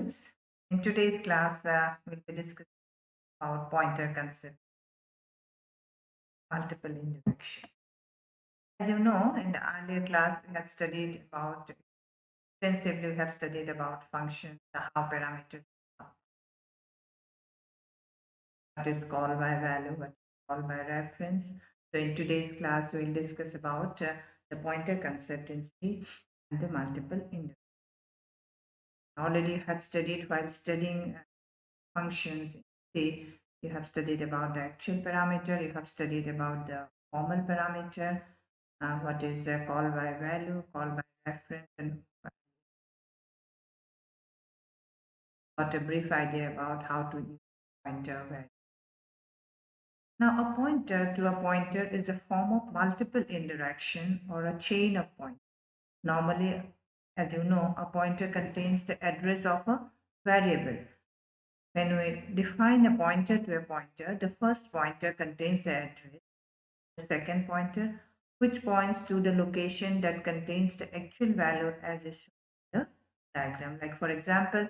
students. In today's class, we'll be discussing about pointer concept, multiple indirection. As you know, in the earlier class, we had studied about extensively. We have studied about functions, the how parameters, what is called by value, what is called by reference. So, in today's class, we'll discuss about the pointer concept in C and the multiple indirection. Already you had studied while studying functions. Say you have studied about the actual parameter, you have studied about the formal parameter, what is called by value, called by reference, and got a brief idea about how to use pointer value. Now, a pointer to a pointer is a form of multiple indirection or a chain of pointers. Normally, as you know, a pointer contains the address of a variable. When we define a pointer to a pointer, the first pointer contains the address, the second pointer, which points to the location that contains the actual value as is shown in the diagram. Like for example,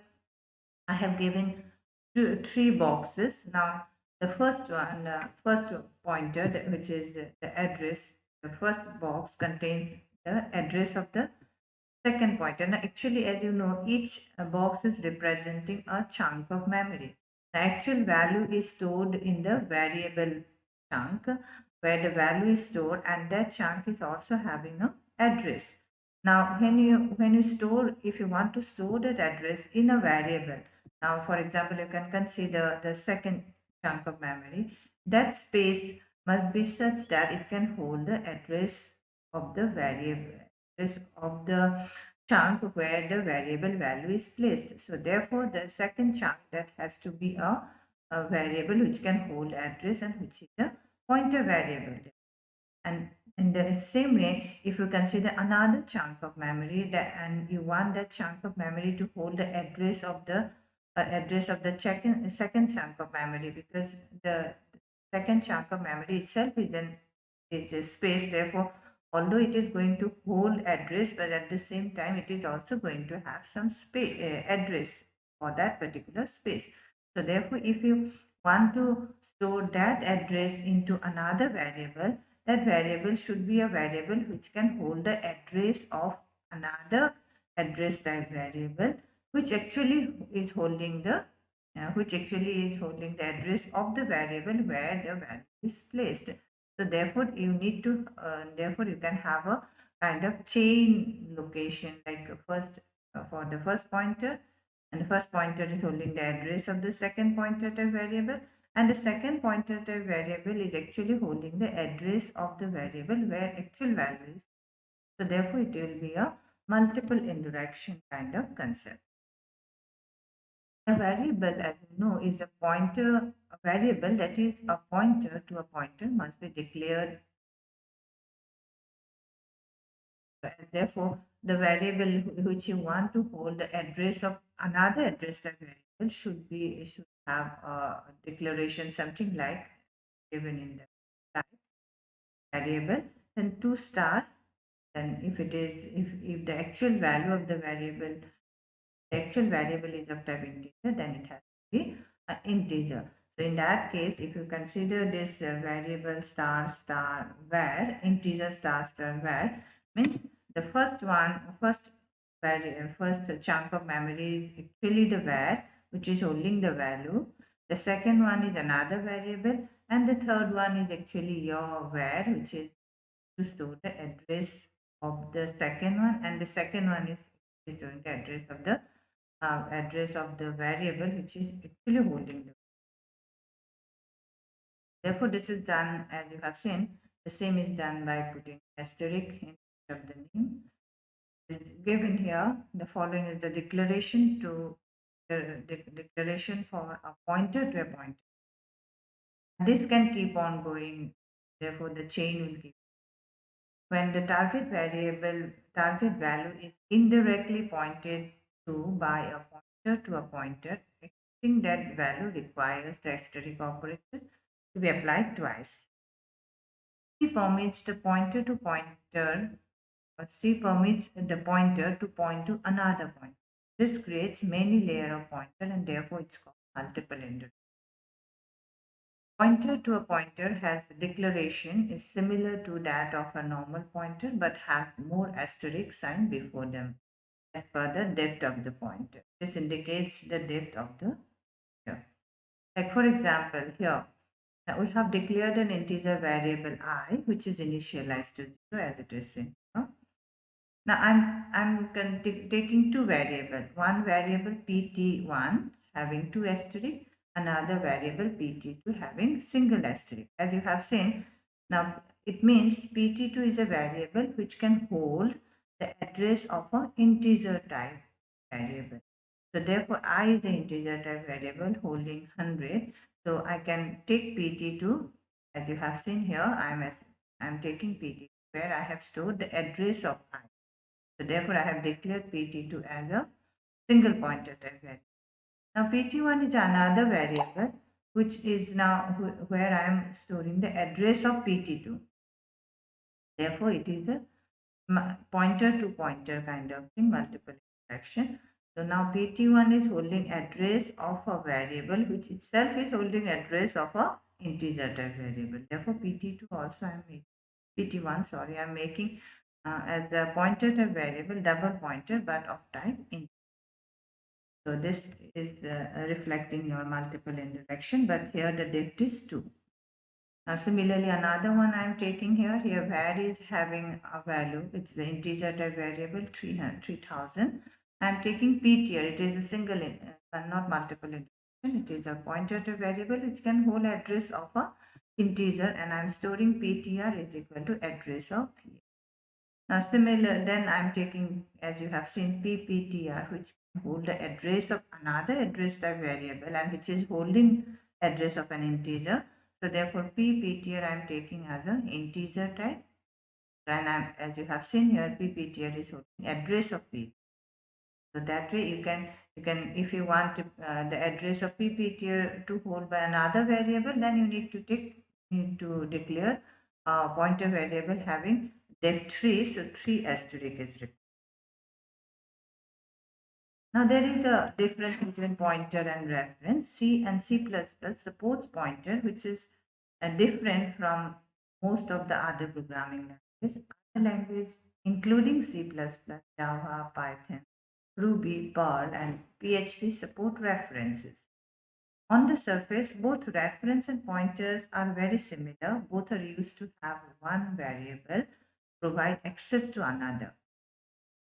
I have given three boxes. Now, the first one, first pointer, which is the address, the first box contains the address of the second pointer. Now, actually, as you know, each box is representing a chunk of memory. The actual value is stored in the variable chunk where the value is stored, and that chunk is also having a address. Now, when you store, if you want to store that address in a variable, now for example, you can consider the second chunk of memory. That space must be such that it can hold the address of the variable, address of the chunk where the variable value is placed. So therefore, the second chunk that has to be a variable which can hold address and which is a pointer variable. And in the same way, if you consider another chunk of memory that and you want that chunk of memory to hold the address of the second chunk of memory, because the second chunk of memory itself is a space. Therefore, although it is going to hold address, but at the same time it is also going to have some space address for that particular space. So therefore, if you want to store that address into another variable, that variable should be a variable which can hold the address of another address type variable, which actually is holding the address of the variable where the value is placed. So therefore, you need to therefore you can have a kind of chain location, like first for the first pointer, and the first pointer is holding the address of the second pointer type variable, and the second pointer type variable is actually holding the address of the variable where actual value is. So therefore, it will be a multiple indirection kind of concept. A variable, as you know, is a pointer. A variable that is a pointer to a pointer must be declared. Therefore, the variable which you want to hold the address of another address type variable should have a declaration something like given in the type variable. Then 2 star. Then if the actual value of the actual variable is of type integer, then it has to be an integer. So in that case, if you consider this variable star star var, integer star star var, means the first chunk of memory is actually the var, which is holding the value. The second one is another variable, and the third one is actually your var, which is to store the address of the second one, and the second one is storing the address of the variable which is actually holding the. Therefore, this is done as you have seen. The same is done by putting asterisk instead of the name. Is given here. The following is the declaration declaration for a pointer to a pointer. This can keep on going. Therefore, the chain will keep. When the target value is indirectly pointed to by a pointer to a pointer, accessing that value requires the asterisk operator to be applied twice. C permits the pointer to pointer, or C permits the pointer to point to another pointer. This creates many layer of pointer and therefore it's called multiple indirection. Pointer to a pointer has declaration is similar to that of a normal pointer but have more asterisk sign before them as per the depth of the pointer. This indicates the depth of the pointer. Like for example, here now we have declared an integer variable I which is initialized to 0 as it is in here. Now taking two variables, one variable pt1 having two asterisk, another variable pt2 having single asterisk. As you have seen, now it means pt2 is a variable which can hold the address of an integer type variable. So therefore I is an integer type variable holding 100. So I can take pt2, as you have seen here, I'm taking pt2 where I have stored the address of I. So therefore, I have declared pt2 as a single pointer type variable. Now pt1 is another variable which is now where I am storing the address of pt2. Therefore, it is a pointer to pointer kind of thing, multiple interaction. So now pt1 is holding address of a variable which itself is holding address of a integer type variable. Therefore, pt2 also I am making pt1 sorry I am making as the pointer type variable double pointer but of type int. So this is reflecting your multiple indirection, but here the depth is 2. Similarly, another one I am taking here, var is having a value, it's the integer type variable 3000. I am taking ptr, it is a single, not multiple indirection, it is a pointer type variable which can hold address of a integer, and I am storing ptr is equal to address of p. Now similar, then I'm taking, as you have seen, pptr, which can hold the address of another address type variable and which is holding address of an integer. So therefore pptr I'm taking as an integer type. Then as you have seen here, pptr is holding address of p. So that way you can if you want the address of pptr to hold by another variable, then you need to declare a pointer variable having depth 3, so 3 asterisk is required. Now there is a difference between pointer and reference. C and C++ supports pointer, which is different from most of the other programming languages. Other languages, including C++, Java, Python, Ruby, Perl, and PHP, support references. On the surface, both reference and pointers are very similar. Both are used to have one variable provide access to another,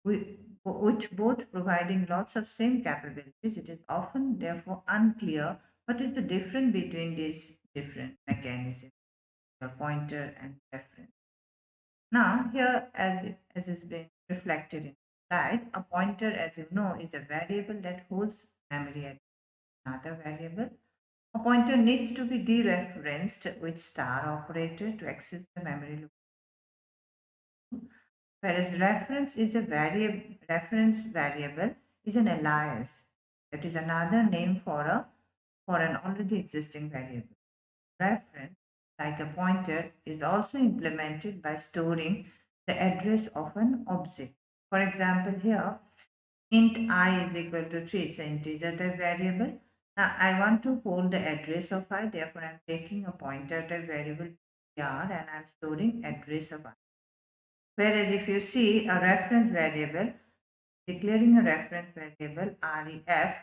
which both providing lots of same capabilities. It is often therefore unclear what is the difference between these different mechanisms, the pointer and reference. Now here, as is been reflected in the slide, a pointer, as you know, is a variable that holds memory at another variable. A pointer needs to be dereferenced with star operator to access the memory location, whereas reference variable is an alias. That is another name for an already existing variable. Reference, like a pointer, is also implemented by storing the address of an object. For example, here int I is equal to 3, it's an integer type variable. Now I want to hold the address of I, therefore I'm taking a pointer type variable pr and I'm storing address of I. Whereas if you see a reference variable, declaring a reference variable ref,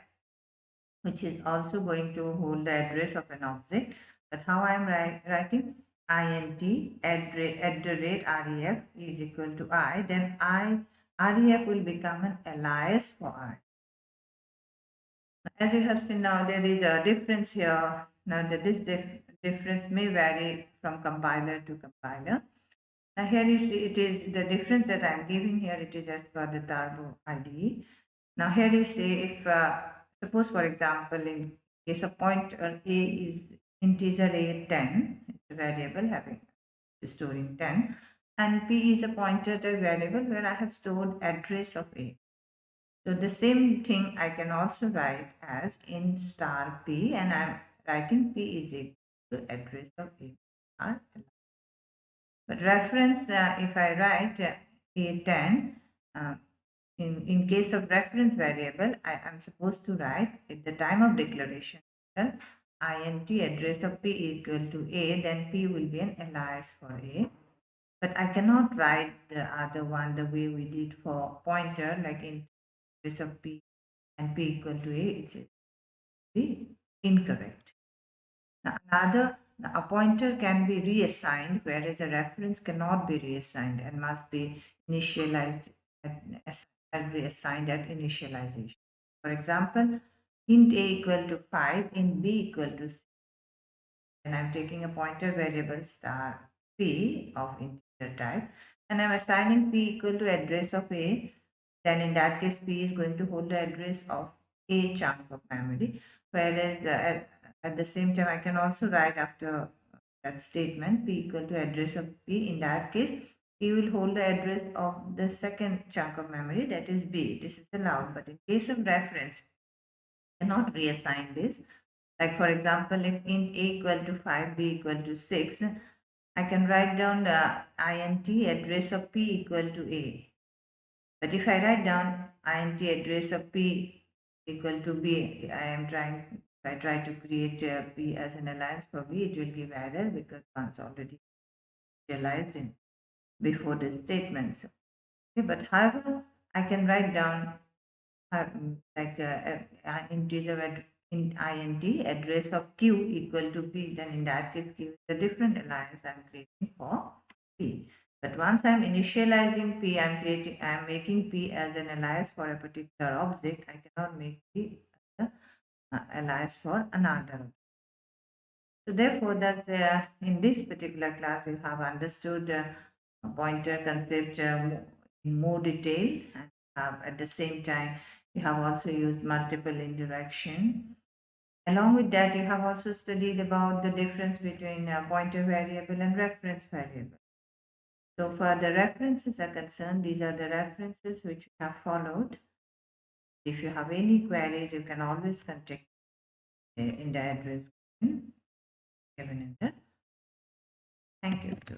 which is also going to hold the address of an object, but how I am writing int at the rate ref is equal to I, then ref will become an alias for I. As you have seen now, there is a difference here. Now this difference may vary from compiler to compiler. Now here you see it is the difference that I am giving here, it is as per the Turbo IDE. Now here you see if suppose for example in case of pointer a is integer a 10, it's a variable having storing 10, and p is a pointer type variable where I have stored address of a. So the same thing I can also write as int star p, and I'm writing p is equal to address of a star. But reference, if I write a10, in case of reference variable, I am supposed to write at the time of declaration int address of p equal to a, then p will be an alias for a. But I cannot write the other one the way we did for pointer, like in address of p and p equal to a, it is be incorrect. Now, a pointer can be reassigned, whereas a reference cannot be reassigned and must be initialized be assigned at initialization. For example, int a equal to 5, int b equal to 6, and I'm taking a pointer variable star p of integer type, and I'm assigning p equal to address of a, then in that case p is going to hold the address of a chunk of memory, whereas at the same time I can also write after that statement p equal to address of p. In that case p will hold the address of the second chunk of memory, that is b. This is allowed, but in case of reference I cannot reassign this. Like for example, if int a equal to 5, b equal to 6, I can write down the int address of p equal to a. But if I write down int address of p equal to b, if I try to create p as an alias for b, it will give error because one's already realized in before the statement. So, okay, but however, I can write down like integer in int address of q equal to p, then in that case q is a different alias I'm creating for p. But once I'm initializing p, I'm making p as an alias for a particular object. I cannot make p as an alias for another object. So therefore, that's in this particular class you have understood pointer concept in more detail, and at the same time you have also used multiple indirection. Along with that, you have also studied about the difference between pointer variable and reference variable. So for the references are concerned, these are the references which you have followed. If you have any queries, you can always contact in the address given in the. Thank you, students.